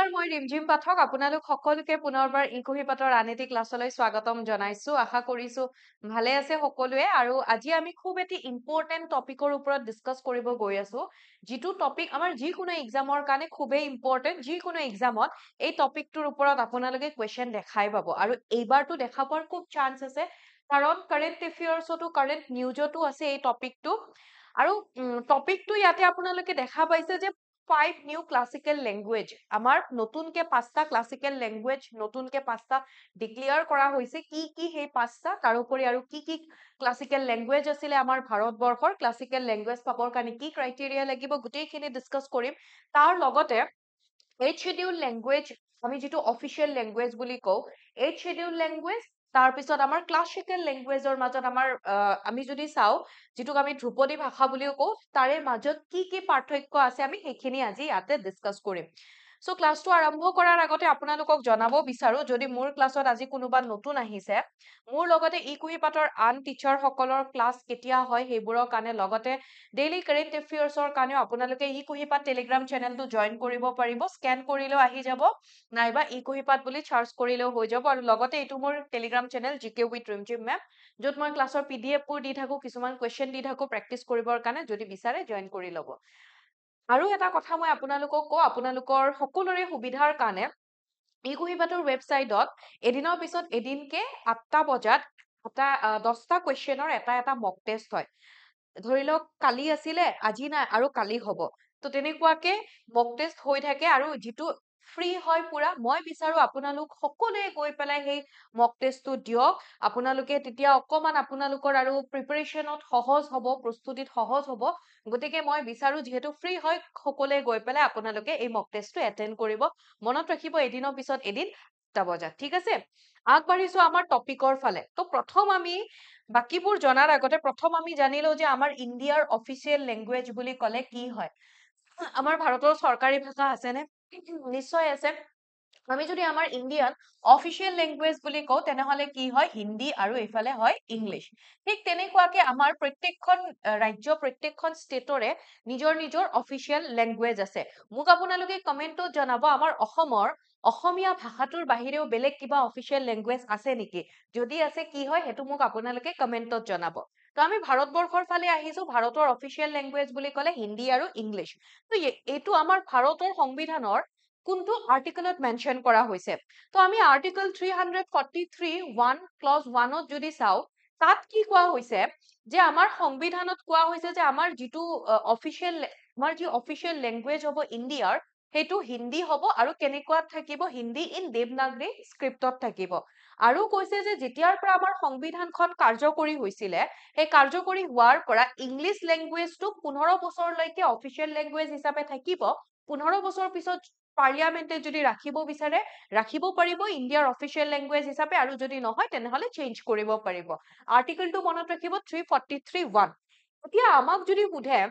নমস্কাৰ মই ৰিমঝিম পাঠক আপোনালোক সকলোকে পুনৰবাৰ ইকুহিপাতৰ আন এটি ক্লাছলৈ স্বাগতম জনাইছো আশা কৰিছো ভালে আছে সকলোৱে আৰু আজি আমি খুব এটি ইম্পৰ্টেন্ট টপিকৰ ওপৰত ডিসকাস কৰিব গৈ আছো যিটো টপিক আমাৰ যিকোনো এক্সামৰ কাৰণে খুবেই ইম্পৰ্টেন্ট যিকোনো এক্সামত এই টপিকটোৰ ওপৰত আপোনালোকে কোৱেশ্চন দেখাই পাব আৰু এইবাৰটো দেখা পোৱাৰ খুব চান্স আছে কাৰণ কাৰেন্ট এফেয়াৰ্সতো কাৰেন্ট নিউজতো আছে এই টপিকটো আৰু টপিকটো ইয়াতে আপোনালোকে দেখা পাইছে যে 5 new classical language আমাৰ নতুনকে 5টা classical language নতুনকে 5টা ডিক্লেয়াৰ কৰা হৈছে কি সেই 5টা তাৰোপৰি আৰু কি classical language আছিলে আমাৰ ভাৰতবৰ্ষৰ classical language পাবৰ কাৰণে কি ক্ৰাইটেৰিয়া লাগিব গোটেইখিনি ডিসকাস কৰিম তাৰ লগতে এইট schedule language আমি যেটো অফিশিয়াল ল্যাঙ্গুয়েজ বুলি কও এইট schedule language তাৰ পিছত আমাৰ ক্লাসিক্যাল ল্যাঙ্গুয়েজৰ মাজত আমাৰ আমি যদি চাও যেটোক আমি ধ্ৰুপদী ভাষা বুলিও কও তাৰে মাজত কি পাৰ্থক্য আছে আমি হেখিনি আজি ইয়াতে ডিসকাস কৰিম সো ক্লাসটো আৰম্ভ কৰাৰ আগতে আপোনালোকক জনাব বিচাৰো যদি মোৰ ক্লাছত আজি কোনোবা নতুন আহিছে মোৰ লগতে ইকুহিপাতৰ আন টিচাৰ সকলৰ ক্লাস কেতিয়া হয় হেবোৰৰ কাৰণে লগতে ডেইলি কাৰেন্ট এফেয়াৰ্সৰ কাৰণে আপোনালোকে ইকুহিপাত টেলিগ্ৰাম চেনেলটো জয়েন কৰিব পাৰিব স্ক্যান কৰিলেও আহি যাব নাইবা ইকুহিপাত বুলি সাৰ্চ কৰিলেও হৈ যাব আৰু লগতে এটো মোৰ টেলিগ্ৰাম চেনেল জিকে উইথ ৰিমঝিম মেম যত মই ক্লাছৰ পিডিএফ পুৰ দি থাকো কিছুমান কোৱেশ্চন দি থাকো প্ৰেক্টিস কৰিবৰ কাৰণে যদি বিচাৰে জয়েন কৰি লব আৰু এটা কথা মই আপোনালোকক কও আপোনালোকৰ সকলোৰে সুবিধাৰ কাৰণে ইকুহিপাতৰ ৱেবসাইটত এদিনৰ পিছত এদিনকে 8টা বজাত এটা 10টা কোৱেশ্চনৰ এটা মক টেষ্ট হয় ধৰি লওক কালি আছিলে আজি নাই আৰু কালি হ'ব তো তেনেকুৱাকে মক টেষ্ট হৈ থাকে আৰু যেটো ফ্ৰী হয় পুৰা মই বিচাৰো আপোনালোক সকলোৱে গৈ পেলাই সেই মক টেষ্টটো দিয়ক আপোনালোকে তেতিয়া অকমান আপোনালোকৰ আৰু প্ৰিপাৰেচনত সহজ হ'ব প্ৰস্তুতিত সহজ হ'ব গতিকে মই বিচাৰো যেহেতু ফ্ৰী হয় সকলোৱে গৈ পেলাই আপোনালোকে এই মক টেষ্টটো এটেন্ড কৰিব মনত ৰাখিব এদিনৰ পিছত এদিন 8টা বজাত ঠিক আছে আগবাঢ়িছো আমাৰ টপিকৰ ফালে তো প্ৰথম আমি বাকিবোৰ জনাৰ আগতে প্ৰথম আমি জানিলো যে আমাৰ ইন্ডিয়াৰ অফিশিয়াল ল্যাঙ্গুয়েজ বুলি ক'লে কি হয় আমাৰ ভাৰতৰ চৰকাৰী ভাষা আছে নে নিশ্চয় আছে আমি যদি আমাৰ ইন্ডিয়ান অফিশিয়াল ল্যাঙ্গুয়েজ বুলি কও তেনেহলে কি হয় হিন্দী আৰু এফালে হয় ইংলিশ ঠিক তেনেকুৱাকে আমাৰ প্ৰত্যেকখন ৰাজ্য প্ৰত্যেকখন ষ্টেটৰে নিজৰ অফিশিয়াল ল্যাঙ্গুয়েজ আছে মোক আপোনালোকে কমেন্টত জনাব আমাৰ অসমৰ অসমীয়া ভাষাটোৰ বাহিৰেও বেলেগ কিবা অফিশিয়াল ল্যাঙ্গুয়েজ আছে নেকি যদি আছে কি হয় হেতু মোক আপোনালোকে কমেন্টত জনাব তো আমি ভাৰতবৰ্ষৰ ফালে আহিছো ভাৰতৰ অফিশিয়াল ল্যাঙ্গুয়েজ বুলি ক'লে হিন্দী আৰু ইংলিশ তো এটো আমাৰ ভাৰতৰ সংবিধানৰ কোনটো আৰ্টিকলত মেনশন কৰা হৈছে তো আমি আৰ্টিকল 343 1 ক্লজ 1 ত যদি চাও তাত কি কোৱা হৈছে যে আমাৰ সংবিধানত কোৱা হৈছে যে আমাৰ যেটো অফিশিয়াল আমাৰ যি অফিশিয়াল ল্যাঙ্গুয়েজ হ'ব ইন্ডিয়াৰ হেতু হিন্দী হ'ব আৰু কেনেকুৱা থাকিব হিন্দী ইন দেৱনাগৰী স্ক্ৰিপ্টত থাকিব আৰু কৈছে যে যেতিয়াৰ পৰা আমাৰ সংবিধানখন কাৰ্যকৰী হৈছিলে এই কাৰ্যকৰী হোৱাৰ পৰা ইংলিশ ল্যাঙ্গুয়েজটো 15 বছৰলৈকে অফিশিয়াল ল্যাঙ্গুয়েজ হিচাপে থাকিব 15 বছৰ পিছত পাৰ্লিয়ামেন্টে যদি ৰাখিব বিচাৰে ৰাখিব পাৰিব ইন্ডিয়াৰ অফিশিয়াল ল্যাঙ্গুয়েজ হিচাপে আৰু যদি নহয় তেনেহলে চেঞ্জ কৰিব পাৰিব আৰ্টিকলটো মনত ৰাখিব 343 1 এতিয়া আমাক যদি সুধে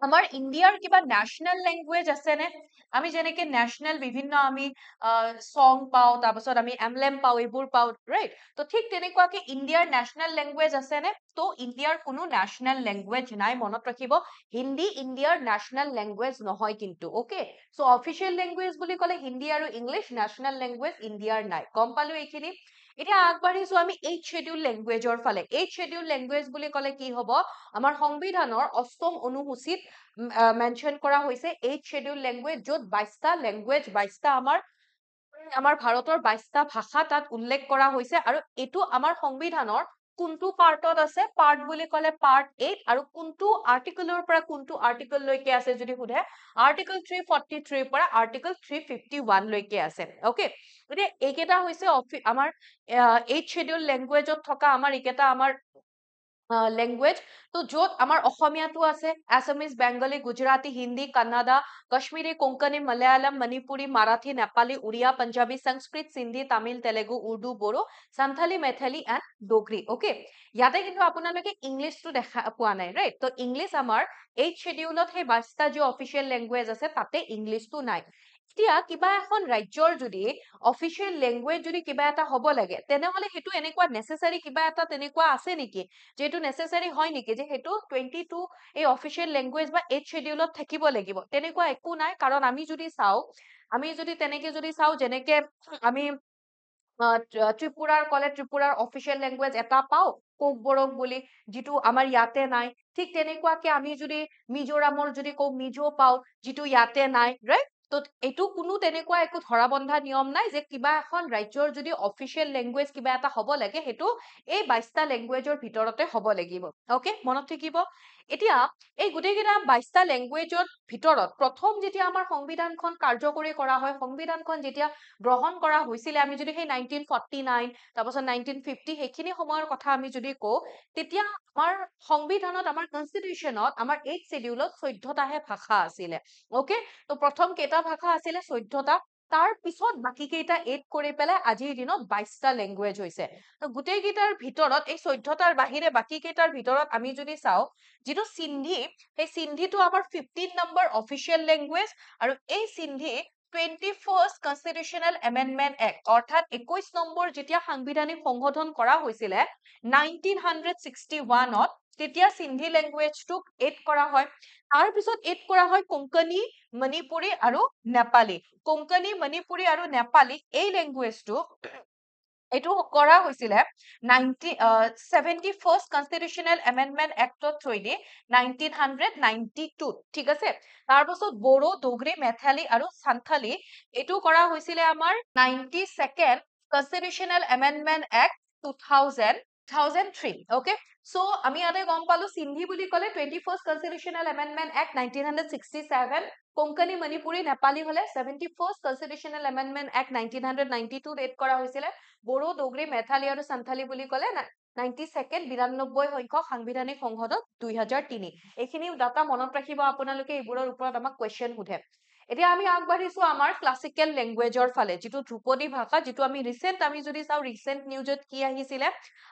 আমাৰ ইন্ডিয়াৰ কিবা ন্যাশনাল ল্যাঙ্গুয়েজ আছে নে আমি যেনেকে ন্যাশনাল বিভিন্ন আমি সং পাও তাৰপিছত আমি এমব্লেম পাও এইবোৰ পাও ৰাইট তো ঠিক তেনেকুৱাকে ইন্ডিয়াৰ ন্যাশনাল ল্যাঙ্গুয়েজ আছে নে তো ইন্ডিয়াৰ কোনো ন্যাশনাল ল্যাঙ্গুয়েজ নাই মনত ৰাখিব হিন্দী ইন্ডিয়াৰ ন্যাশনাল ল্যাঙ্গুয়েজ নহয় কিন্তু ওকে সো অফিশিয়াল ল্যাঙ্গুয়েজ বুলি ক'লে হিন্দী আৰু ইংলিশ ন্যাশনাল ল্যাঙ্গুয়েজ ইন্ডিয়াৰ নাই গম পালো এইখিনি এতিয়া আগবাঢ়িছো আমি এইট schedule languageৰ ফালে এইট schedule language বুলি ক'লে কি হ'ব আমাৰ সংবিধানৰ অষ্টম অনুসূচিত মেনশন কৰা হৈছে এইট schedule language য'ত 22টা ল্যাঙ্গুয়েজ 22টা আমাৰ ভাৰতৰ 22টা ভাষা তাত উল্লেখ কৰা হৈছে আৰু এটো আমাৰ সংবিধানৰ কোনটো পাৰ্টত আছে পাৰ্ট বুলি ক'লে পাৰ্ট 8 আৰু কোনটো আৰ্টিকলৰ পৰা কোনটো আৰ্টিকল লৈকে আছে যদি সুধে আৰ্টিকল 343 পৰা আৰ্টিকল 351 লৈকে আছে ওকে এতিয়া এইকেটা হৈছে আমাৰ এইট schedule languageত থকা আমাৰ ইকেটা আমাৰ ল্যাঙ্গুয়েজ তো য'ত আমাৰ অসমীয়াটো আছে Assamese Bengali Gujarati Hindi Kannada Kashmiri Konkani Malayalam Manipuri Marathi Nepali Oriya Punjabi Sanskrit Sindhi Tamil Telugu Urdu Bodo Santhali Maithili and Dogri okay ইয়াতে কিন্তু আপোনালোকে ইংলিশটো দেখা পোৱা নাই ৰাইট তো ইংলিশ আমাৰ এইট schedule-ত সেই 22টা যি অফিশিয়াল ল্যাঙ্গুয়েজ আছে তাতে ইংলিশটো নাই এতিয়া কিবা এখন ৰাজ্যৰ যদি অফিশিয়াল ল্যাঙ্গুয়েজ যদি কিবা এটা হ'ব লাগে তেনেহলে হেতু এনেকুৱা নেসেসাৰী কিবা এটা তেনেকুৱা আছে নেকি যেটো নেসেসাৰী হয় নেকি যে হেতু 22 এই অফিশিয়াল ল্যাঙ্গুয়েজ বা এইট schedule-ত থাকিব লাগিব তেনেকুৱা একো নাই কাৰণ আমি যদি চাও আমি যদি তেনেকে যদি চাও যেনেকে আমি ত্ৰিপুৰাৰ ক'লে ত্ৰিপুৰাৰ অফিচিয়েল লেংগুৱেজ এটা পাওঁ কোকবৰক বুলি যিটো আমাৰ ইয়াতে নাই ঠিক তেনেকুৱাকে আমি যদি মিজোৰামৰ যদি কওঁ মিজো পাওঁ যিটো ইয়াতে নাই ৰাইট তো এইটো কোনো তেনেকুৱা একো ধৰা বন্ধা নিয়ম নাই যে কিবা এখন ৰাজ্যৰ যদি অফিচিয়েল লেংগুৱেজ কিবা এটা হ'ব লাগে সেইটো এই 22টা লেংগুৱেজৰ ভিতৰতে হ'ব লাগিব ওকে মনত থাকিব এতিয়া এই গোটেইকেইটা 22টা লেংগুৱেজৰ ভিতৰত প্ৰথম যেতিয়া আমাৰ সংবিধানখন কাৰ্যকৰী কৰা হয় সংবিধানখন যেতিয়া গ্ৰহণ কৰা হৈছিলে আমি যদি সেই 1949 তাৰপাছত 1950 সেইখিনি সময়ৰ কথা আমি যদি কওঁ তেতিয়া আমাৰ সংবিধানত আমাৰ কনষ্টিটিউশ্যনত আমাৰ 8th শিডিউলত 14টাহে ভাষা আছিলে ওকে তো প্ৰথম কেইটা ভাষা আছিলে 14টা তাৰ পিছত বাকি কেইটা এড কৰি পেলাই আজিৰ দিনত 22টা লেংগুৱেজ হৈছে তো গোটেই কেইটাৰ ভিতৰত এই 14টাৰ বাহিৰে বাকি কেইটাৰ ভিতৰত আমি যদি চাওঁ যিটো সিন্ধি সেই সিন্ধিটো আমাৰ 15 নম্বৰ অফিচিয়েল লেংগুৱেজ আৰু এই Sindhi 21st constitutional amendment act অৰ্থাৎ 21 নম্বৰ যেতিয়া সাংবিধানিক সংশোধন কৰা হৈছিলে 1961ত তেতিয়া সিন্ধি লেংগুৱেজটোক এড কৰা হয় তাৰ পিছত এড কৰা হয় কোঙ্কণী মণিপুৰী আৰু নেপালী কোঙ্কণী মণিপুৰী আৰু নেপালী এই লেংগুৱেজটো এইটো কৰা হৈছিলে 71st constitutional amendment actor through the 1992 ঠিক আছে তাৰ পাছত বড়ো ডোগৰী মেথালী আৰু সান্থালী এইটো কৰা হৈছিলে আমাৰ 92nd constitutional amendment act 2003 okay so আমি ইয়াতে গম পালো সিন্ধি বুলি ক'লে 21st constitutional amendment act 1967 Konkani Manipuri Nepali হলে 71st constitutional amendment act 1992 add কৰা হৈছিলে বড়ো ডোগৰী মেথালী আৰু সান্থালী বুলি ক'লে 92nd 92 সংখ্যক সাংবিধানিক সংশোধন 2003 এইখিনি ডাটা মনত ৰাখিব আপোনালোকে এইবোৰৰ ওপৰত আমাক কোৱেশ্চন সোধে এতিয়া আমি আগবাঢ়িছো আমাৰ ক্লাছিকেল লেংগুৱেজৰ ফালে যিটো ধ্ৰুপদী ভাষা যিটো আমি ৰিসেন্ট আমি যদি চাও ৰিসেন্ট নিউজত কি আহিছিলে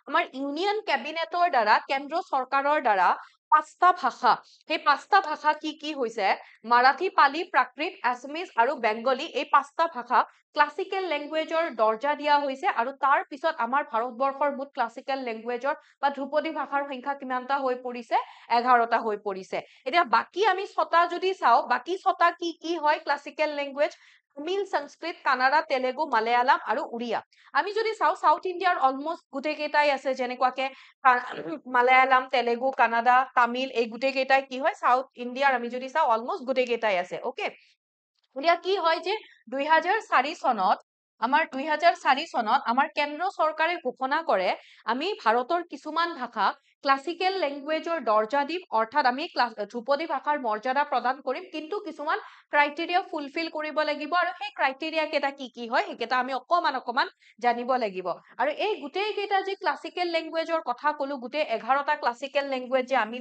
আমাৰ ইউনিয়ন কেবিনেটৰ দ্বাৰা কেন্দ্ৰ চৰকাৰৰ দ্বাৰা 5টা ভাষা সেই 5টা ভাষা কি কি হৈছে মাৰাঠী পালি প্ৰাকৃত আছামিজ আৰু বেংগলী এই 5টা ভাষা ক্লাছিকেল লেংগুৱেজৰ দৰ্জা দিয়া হৈছে আৰু তাৰ পিছত আমাৰ ভাৰতবৰ্ষৰ মুঠ ক্লাছিকেল লেংগুৱেজৰ বা ধ্ৰুপদী ভাষাৰ সংখ্যা কিমানটা হৈ পৰিছে 11টা হৈ পৰিছে এতিয়া বাকি আমি 6টা যদি চাও বাকি 6টা কি কি হয় ক্লাছিকেল লেংগুৱেজ তামিল সংস্কৃত কানাডা তেলেগু মালায়ালাম আৰু উড়িয়া আমি যদি চাও সাউথ ইণ্ডিয়াৰ অলমোস্ট গোটেই কেইটাই আছে যেনেকুৱাকে মালায়ালাম তেলেগু কানাডা তামিল এই গোটেই কেইটাই কি হয় সাউথ ইণ্ডিয়াৰ আমি যদি চাও অলমোস্ট গোটেই কেইটাই আছে ওকে এতিয়া কি হয় যে 2004 চনত আমাৰ 2004 চনত আমাৰ কেন্দ্ৰ চৰকাৰে ঘোষণা কৰে আমি ভাৰতৰ কিছুমান ভাষা ক্লাছিকেল লেংগুৱেজৰ দৰ্জা দিম অৰ্থাৎ আমি ধ্ৰুপদী ভাষাৰ মৰ্যাদা প্ৰদান কৰিম কিন্তু কিছুমান ক্ৰাইটেৰিয়া ফুলফিল কৰিব লাগিব আৰু সেই ক্ৰাইটেৰিয়া কেইটা কি হয় সেইকেইটা আমি অকমান জানিব লাগিব আৰু এই গোটেই কেইটা যে ক্লাছিকেল লেংগুৱেজৰ কথা কলো গোটেই 11টা ক্লাছিকেল লেংগুৱেজ যে আমি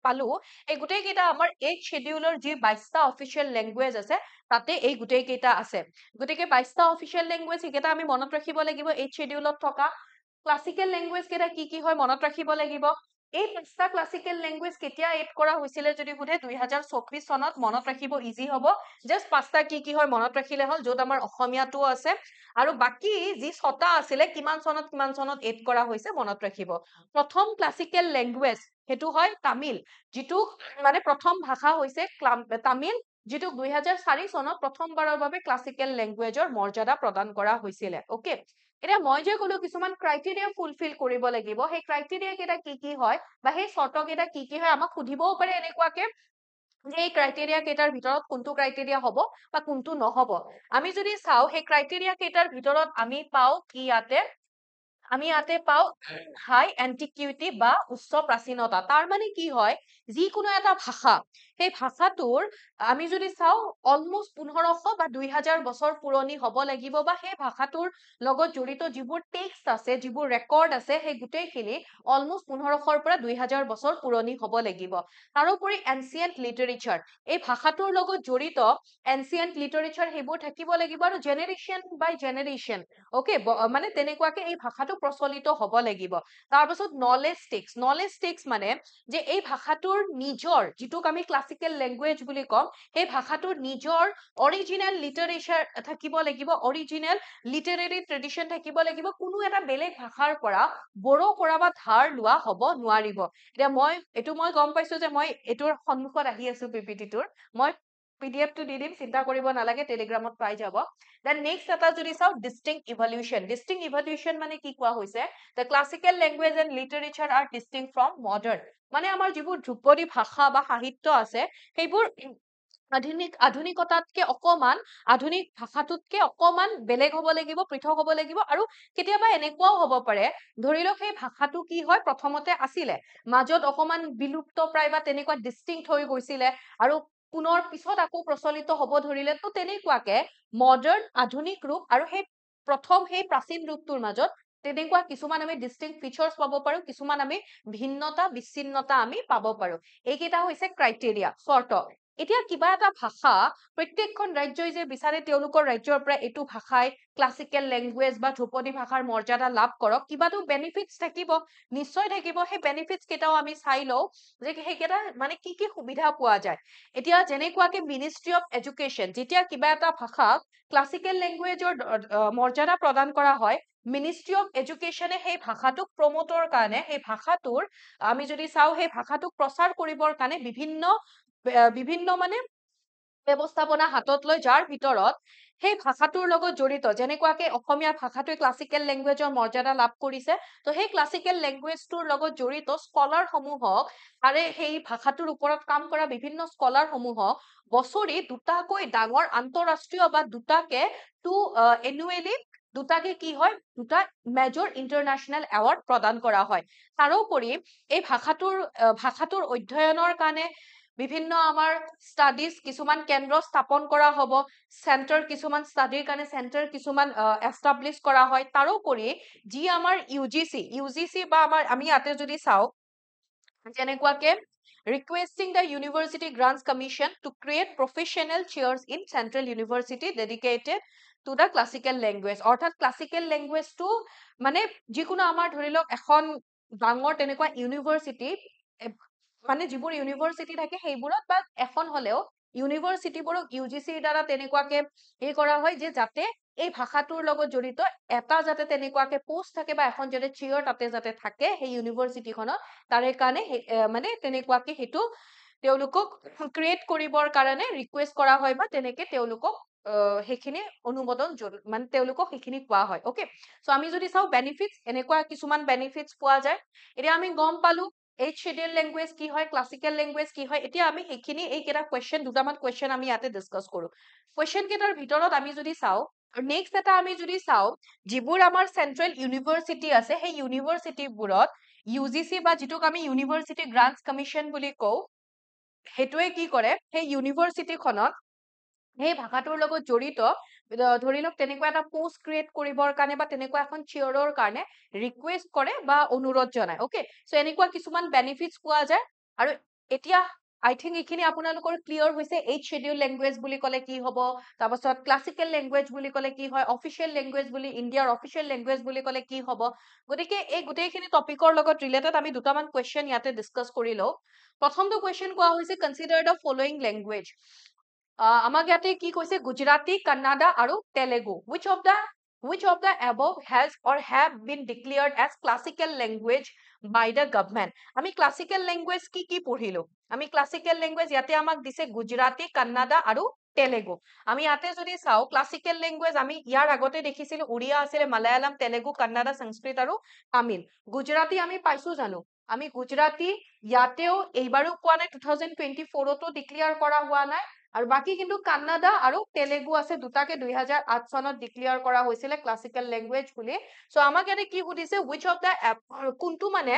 পালো এই গোটেই কেইটা আমাৰ 8th শিডিউলৰ যি 22টা অফিচিয়েল লেংগুৱেজ আছে তাতে এই গোটেই কেইটা আছে গতিকে 22টা অফিচিয়েল লেংগুৱেজ সেইকেইটা আমি মনত ৰাখিব লাগিব 8th শিডিউলত থকা ক্লাছিকেল লেংগুৱেজ কেইটা কি হয় মনত ৰাখিব লাগিব এই 5টা ক্লাছিকেল লেংগুৱেজ কেতিয়া এড কৰা হৈছিলে যদি সোধে 2024 চনত মনত ৰাখিব ইজি হ'ব জাস্ট 5টা কি হয় মনত ৰাখিলে হ'ল য'ত আমাৰ অসমীয়াটো আছে আৰু বাকি যি 6টা আছিলে কিমান চনত এড কৰা হৈছে মনত ৰাখিব প্ৰথম ক্লাছিকেল লেংগুৱেজ হেতু হয় তামিল যিটো মানে প্ৰথম ভাষা হৈছে তামিল যিটো 2004 চনত প্ৰথমবাৰৰ বাবে ক্লাছিকেল লেংগুৱেজৰ মৰ্যাদা প্ৰদান কৰা হৈছিলে ওকে এতিয়া মই যে কলো কিছুমান ক্ৰাইটেৰিয়া ফুলফিল কৰিব লাগিব সেই ক্ৰাইটেৰিয়া কেইটা কি হয় বা সেই চৰ্ত কেইটা কি হয় আমাক সুধিবও পাৰে এনেকুৱাকে যে এই ক্ৰাইটেৰিয়া কেইটাৰ ভিতৰত কোনটো ক্ৰাইটেৰিয়া হ'ব বা কোনটো নহব আমি যদি চাও সেই ক্ৰাইটেৰিয়া কেইটাৰ ভিতৰত আমি পাও কি আমি ইয়াতে পাও হাই এন্টিকিউটি বা উচ্চ প্ৰাচীনতা তাৰ মানে কি হয় যিকোনো এটা ভাষা সেই ভাষাটোৰ আমি যদি চাও অলমোস্ট 1500 বা 2000 বছৰ পুৰণি হ'ব লাগিব বা সেই ভাষাটোৰ লগত জড়িত যিবোৰ টেক্সট আছে যিবোৰ ৰেকৰ্ড আছে সেই গোটেইখিনি অলমোস্ট 1500ৰ পৰা 2000 বছৰ পুৰণি হ'ব লাগিব তাৰোপৰি এনচিয়েন্ট লিটাৰেচাৰ এই ভাষাটোৰ লগত জড়িত এনচিয়েন্ট লিটাৰেচাৰ সেইবোৰ থাকিব লাগিব আৰু জেনেৰেশ্যন বাই জেনেৰেশ্যন ওকে মানে তেনেকুৱাকে এই ভাষাটো প্ৰচলিত হ'ব লাগিব তাৰপাছত নলেজ টেক্স মানে যে এই ভাষাটোৰ নিজৰ যিটোক আমি ক্লাছিকেল লেংগুৱেজ বুলি কম সেই ভাষাটোৰ নিজৰ অৰিজিনেল লিটাৰেচাৰ থাকিব লাগিব অৰিজিনেল লিটাৰেৰী ট্ৰেডিশ্যন থাকিব লাগিব কোনো এটা বেলেগ ভাষাৰ পৰা বড়ো কৰা বা ধাৰ লোৱা হ'ব নোৱাৰিব এতিয়া মই গম পাইছো যে মই এইটোৰ সন্মুখত আহি আছো পিপিটিটোৰ মই PDF টো দি দিম চিন্তা কৰিব নালাগে টেলিগ্ৰামত পাই যাব দেন নেক্সট এটা যদি চাও ডিষ্টিংক্ট ইভলিউশন মানে কি কোৱা হৈছে the classical language and literature are distinct from modern মানে আমাৰ যিবোৰ ধ্ৰুপদী ভাষা বা সাহিত্য আছে সেইবোৰ আধুনিকতাতকে অকমান আধুনিক ভাষাটোতকে অকমান বেলেগ হ'ব লাগিব পৃথক হ'ব লাগিব আৰু কেতিয়াবা এনেকুৱাও হ'ব পাৰে ধৰি লওক সেই ভাষাটো কি হয় প্ৰথমতে আছিলে মাজত অকমান বিলুপ্ত প্ৰায় বা তেনেকুৱা ডিষ্টিংক্ট হৈ গৈছিলে আৰু পুনৰ পিছত আকৌ প্ৰচলিত হ'ব ধৰিলে তো তেনেকুৱাকে মডাৰ্ণ আধুনিক ৰূপ আৰু সেই প্ৰথম সেই প্ৰাচীন ৰূপটোৰ মাজত তেনেকুৱা কিছুমান আমি ডিষ্টিংক্ট ফিচাৰ্ছ পাব পাৰো কিছুমান আমি ভিন্নতা বিচ্ছিন্নতা আমি পাব পাৰো এইকেইটা হৈছে ক্ৰাইটেৰিয়া চৰ্ত এতিয়া কিবা এটা ভাষা প্ৰত্যেকখন ৰাজ্যই যে বিচাৰে তেওঁলোকৰ ৰাজ্যৰ পৰা এইটো ভাষাই ক্লাছিকেল লেংগুৱেজ বা ধ্ৰুপদী ভাষাৰ মৰ্যাদা লাভ কৰক কিবাটো বেনিফিটছ থাকিব নিশ্চয় থাকিব সেই বেনিফিটছ কেইটাও আমি চাই লওঁ যে সেইকেইটা মানে কি কি সুবিধা পোৱা যায় এতিয়া যেনেকুৱাকে মিনিষ্ট্ৰি অফ এডুকেশ্যন যেতিয়া কিবা এটা ভাষা ক্লাছিকেল লেংগুৱেজৰ মৰ্যাদা প্ৰদান কৰা হয় মিনিষ্ট্ৰি অফ এডুকেশ্যনে সেই ভাষাটোক প্ৰমোটৰ কাৰণে সেই ভাষাটোৰ আমি যদি চাওঁ সেই ভাষাটোক প্ৰচাৰ কৰিবৰ কাৰণে বিভিন্ন মানে ব্যৱস্থাপনা হাতত লৈ যাৰ ভিতৰত সেই ভাষাটোৰ লগত জড়িত যেনেকুৱাকে অসমীয়া ভাষাটোৱে ক্লাছিকেল লেংগুৱেজৰ মৰ্যাদা লাভ কৰিছে তো সেই ক্লাছিকেল লেংগুৱেজটোৰ লগত জড়িত স্কলাৰ সমূহক আৰু সেই ভাষাটোৰ ওপৰত কাম কৰা বিভিন্ন স্কলাৰ সমূহক বছৰি দুটাকৈ ডাঙৰ আন্তঃৰাষ্ট্ৰীয় বা দুটাকে এনুৱেলি দুটাকে কি হয় দুটা মেজৰ ইন্টাৰনেশ্যনেল এৱাৰ্ড প্ৰদান কৰা হয় তাৰোপৰি এই ভাষাটোৰ অধ্যয়নৰ কাৰণে বিভিন্ন আমাৰ ষ্টাডিজ কিছুমান কেন্দ্ৰ স্থাপন কৰা হ'ব চেণ্টাৰ কিছুমান ষ্টাডিৰ কাৰণে চেণ্টাৰ কিছুমান এষ্টাব্লিছ কৰা হয় তাৰোপৰি যি আমাৰ ইউজিচি বা আমি ইয়াতে যদি চাওঁ যেনেকুৱাকে requesting the University Grants Commission to create professional chairs in Central University dedicated to the classical language অৰ্থাৎ classical language টো মানে যিকোনো আমাৰ ধৰি লওক এখন ডাঙৰ তেনেকুৱা ইউনিভাৰ্চিটি মানে যিবোৰ ইউনিভাৰ্চিটি থাকে সেইবোৰত বা এখন হলেও ইউনিভাৰ্চিটিবোৰক ইউজিচিৰ দ্বাৰা তেনেকুৱাকে এই কৰা হয় যে যাতে এই ভাষাটোৰ লগত জড়িত এটা যাতে তেনেকুৱাকে পোষ্ট থাকে বা এখন যাতে চেয়াৰ তাতে যাতে থাকে সেই ইউনিভাৰ্চিটিখনত তাৰে কাৰণে মানে তেনেকুৱাকে সেইটো তেওঁলোকক ক্ৰিয়েট কৰিবৰ কাৰণে ৰিকুৱেষ্ট কৰা হয় বা তেনেকে তেওঁলোকক সেইখিনি অনুমোদন মানে তেওঁলোকক সেইখিনি কোৱা হয় ওকে সো আমি যদি চাওঁ বেনিফিটছ এনেকুৱা কিছুমান বেনিফিটছ পোৱা যায় এতিয়া আমি গম পালো এইচ শিডিউল লেংগুৱেজ কি হয় ক্লাছিকেল লেংগুৱেজ কি হয় এতিয়া আমি সেইখিনি এইকেইটা কুৱেশ্যন দুটামান কুৱেশ্যন আমি ইয়াতে ডিছকাছ কৰো কুৱেশ্যন কেইটাৰ ভিতৰত আমি যদি চাওঁ নেক্সট এটা আমি যদি চাওঁ যিবোৰ আমাৰ চেন্ট্ৰেল ইউনিভাৰ্চিটি আছে সেই ইউনিভাৰ্চিটিবোৰত ইউজিচি বা যিটোক আমি ইউনিভাৰ্চিটি গ্ৰান্টছ কমিশ্যন বুলি কওঁ সেইটোৱে কি কৰে সেই ইউনিভাৰ্চিটিখনত সেই ভাষাটোৰ লগত জড়িত ধৰি লওক তেনেকুৱা এটা পোষ্ট ক্ৰিয়েট কৰিবৰ কাৰণে বা তেনেকুৱা এখন চিয়ৰৰ কাৰণে ৰিকুৱেষ্ট কৰে বা অনুৰোধ জনায় ওকে সো এনেকুৱা কিছুমান বেনিফিটছ পোৱা যায় আৰু এতিয়া আই থিংক এইখিনি আপোনালোকৰ ক্লিয়াৰ হৈছে এইচ শিডিউল লেংগুৱেজ বুলি ক'লে কি হ'ব তাৰপাছত ক্লাছিকেল লেংগুৱেজ বুলি ক'লে কি হয় অফিচিয়েল লেংগুৱেজ বুলি ইণ্ডিয়াৰ অফিচিয়েল লেংগুৱেজ বুলি ক'লে কি হ'ব গতিকে এই গোটেইখিনি টপিকৰ লগত ৰিলেটেড আমি দুটামান কুৱেশ্যন ইয়াতে ডিছকাছ কৰি লওঁ প্ৰথমটো কুৱেশ্যন কোৱা হৈছে কনচিডাৰ দ্য ফলোয়িং লেংগুৱেজ আমাক ইয়াতে কি কৈছে গুজৰাটী কান্নাডা আৰু Telugu which of the above has or have been declared as classical language by the government আমি classical language কি পঢ়িলো আমি classical language ইয়াতে আমাক দিছে গুজৰাটী কান্নাডা আৰু তেলেগু আমি ইয়াতে যদি চাওঁ ক্লাছিকেল লেংগুৱেজ আমি ইয়াৰ আগতে দেখিছিলো উড়িয়া আছিলে মালায়ালাম তেলেগু কান্নাডা সংস্কৃত আৰু তামিল গুজৰাটী আমি পাইছো জানো আমি গুজৰাটী ইয়াতেও এইবাৰো পোৱা নাই 2024তো ডিক্লেয়াৰ কৰা হোৱা নাই আৰু বাকি কিন্তু কান্নাডা আৰু তেলেগু আছে দুটাকে 2008 চনত ডিক্লেয়াৰ কৰা হৈছিলে ক্লাছিকেল লেংগুৱেজ বুলি সো আমাক ইয়াতে কি সুধিছে which of the কোনটো মানে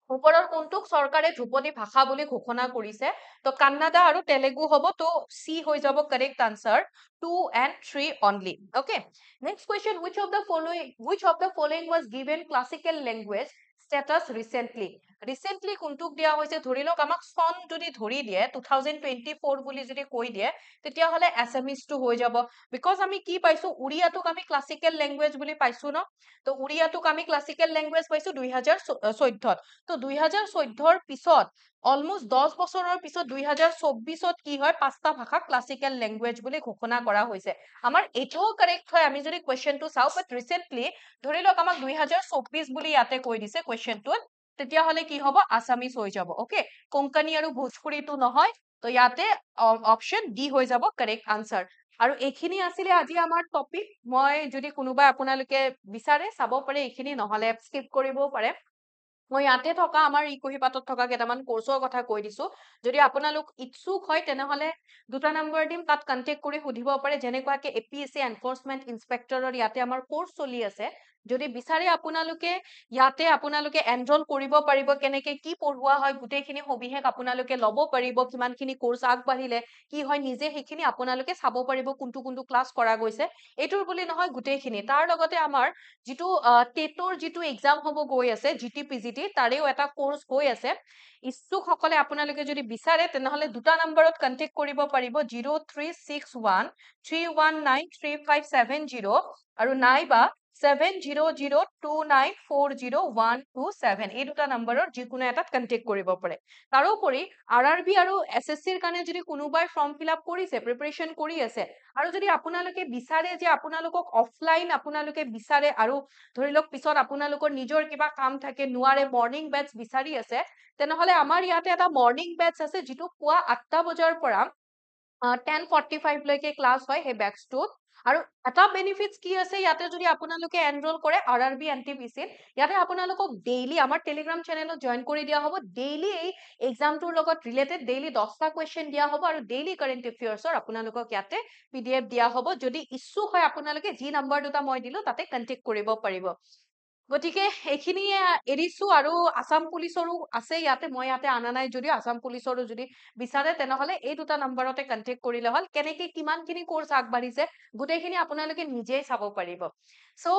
ওপৰৰ কোনটোক চৰকাৰে ধ্ৰুপদী ভাষা বুলি ঘোষণা কৰিছে তো কান্নাডা আৰু তেলেগু হ'ব তো সি হৈ যাব correct answer 2 and 3 only okay next question which of the following was given classical language status recently কোনটোক দিয়া হৈছে ধৰি লওক আমাক সন যদি ধৰি দিয়ে 2024 বুলি যদি কৈ দিয়ে তেতিয়া হলে এছামিজ টো হৈ যাব বিকজ আমি কি পাইছো উড়িয়াটোক আমি ক্লাছিকেল লেংগুৱেজ বুলি পাইছো ন তো উড়িয়াটোক আমি ক্লাছিকেল লেংগুৱেজ পাইছো 2014 তো 2014ৰ পিছত অলমোষ্ট 10 বছৰৰ পিছত 2024ত কি হয় পাঁচটা ভাষা ক্লাছিকেল লেংগুৱেজ বুলি ঘোষণা কৰা হৈছে আমাৰ এটাও কাৰেক্ট হয় আমি যদি কুৱেশ্যনটো চাওঁ বাট ৰিসেন্টলি ধৰি লওক আমাক 2024 বুলি ইয়াতে কৈ দিছে কুৱেশ্যনটোত তেতিয়া হলে কি হ'ব আছামিজ হৈ যাব ওকে কোঙ্কণী আৰু ভোজপুৰীটো নহয় তো ইয়াতে অপশ্যন ডি হৈ যাব কাৰেক্ট আনচাৰ। আৰু এইখিনি আছিলে আজি আমাৰ টপিক। মই যদি কোনোবাই আপোনালোকে বিচাৰে চাব পাৰে এইখিনি, নহলে স্কিপ কৰিবও পাৰে। মই ইয়াতে থকা আমাৰ ইকুহিপাতত থকা কেইটামান কোৰ্চৰ কথা কৈ দিছো। যদি আপোনালোক ইচ্ছুক হয় তেনেহলে 2টা নম্বৰ দিম, তাত কন্টেক্ট কৰি সুধিব পাৰে। যেনেকুৱাকে এপিএছচি এনফৰ্চমেন্ট ইন্সপেক্টৰৰ ইয়াতে আমাৰ কোৰ্চ চলি আছে। যদি বিচাৰে আপোনালোকে ইয়াতে আপোনালোকে এনৰোল কৰিব পাৰিব, কেনেকে কি পঢ়ুৱা হয় গোটেইখিনি সবিশেষ আপোনালোকে ল'ব পাৰিব। কিমানখিনি কোৰ্চ আগবাঢ়িলে কি হয় নিজে সেইখিনি আপোনালোকে চাব পাৰিব, কোনটো কোনটো ক্লাছ কৰা গৈছে। এইটোৰ বুলি নহয় গোটেইখিনি। তাৰ লগতে আমাৰ যিটো টেটৰ যিটো এক্সাম হ'ব গৈ আছে জিটিপিজিটি, তাৰেও এটা কোৰ্চ হৈ আছে। ইচ্ছুকসকলে আপোনালোকে যদি বিচাৰে তেনেহলে 2টা নম্বৰত কন্টেক্ট কৰিব পাৰিব, 0361319357 আৰু নাইবা 7002940127। এই 2টা নম্বৰৰ যিকোনো এটাত কন্টেক্ট কৰিব পাৰে। তাৰোপৰি আৰআৰবি আৰু এছএছচিৰ কাৰণে যদি কোনোবাই ফৰ্ম ফিল আপ কৰিছে, প্ৰিপাৰেচন কৰি আছে, আৰু যদি আপোনালোকে বিচাৰে যে আপোনালোকক অফলাইন আপোনালোকে বিচাৰে, আৰু ধৰি লওক পিছত আপোনালোকৰ নিজৰ কিবা কাম থাকে নোৱাৰে, মৰ্ণিং বেটছ বিচাৰি আছে, তেনেহলে আমাৰ ইয়াতে এটা মৰ্ণিং বেটছ আছে, যিটো পুৱা 8টা বজাৰ পৰা 10:45 লৈকে ক্লাছ হয় সেই বেটছটোত। আৰু এটা বেনিফিটছ কি আছে ইয়াতে, যদি আপোনালোকে এনৰোল কৰে আৰআৰবি এনটিপিচিত, ইয়াতে আপোনালোকক ডেইলি আমাৰ টেলিগ্ৰাম চেনেলত জইন কৰি দিয়া হ'ব। ডেইলি এই এক্সামটোৰ লগত ৰিলেটেড ডেইলি 10টা কুৱেশ্যন দিয়া হ'ব, আৰু ডেইলি কাৰেণ্ট এফেয়াৰ্ছৰ আপোনালোকক ইয়াতে পিডিএফ দিয়া হ'ব। যদি ইচ্ছুক হয় আপোনালোকে যি নম্বৰ 2টা মই দিলো তাতে কন্টেক্ট কৰিব পাৰিব। গতিকে এইখিনিয়ে এৰিছো। আৰু আসাম পুলিচৰো আছে ইয়াতে, মই ইয়াতে আনা নাই যদিও আসাম পুলিচৰো যদি বিচাৰে তেনেহলে এই 2টা নম্বৰতে কন্টেক্ট কৰিলে হ'ল। কেনেকে কিমানখিনি কোৰ্চ আগবাঢ়িছে গোটেইখিনি আপোনালোকে নিজেই চাব পাৰিব। সো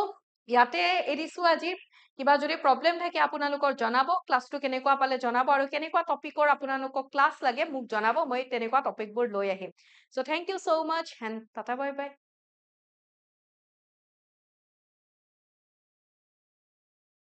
ইয়াতে এৰিছো আজি। কিবা যদি প্ৰব্লেম থাকে আপোনালোকৰ জনাব, ক্লাছটো কেনেকুৱা পালে জনাব, আৰু কেনেকুৱা টপিকৰ আপোনালোকক ক্লাছ লাগে মোক জনাব, মই তেনেকুৱা টপিকবোৰ লৈ আহিম। So thank you so much and tata bye by.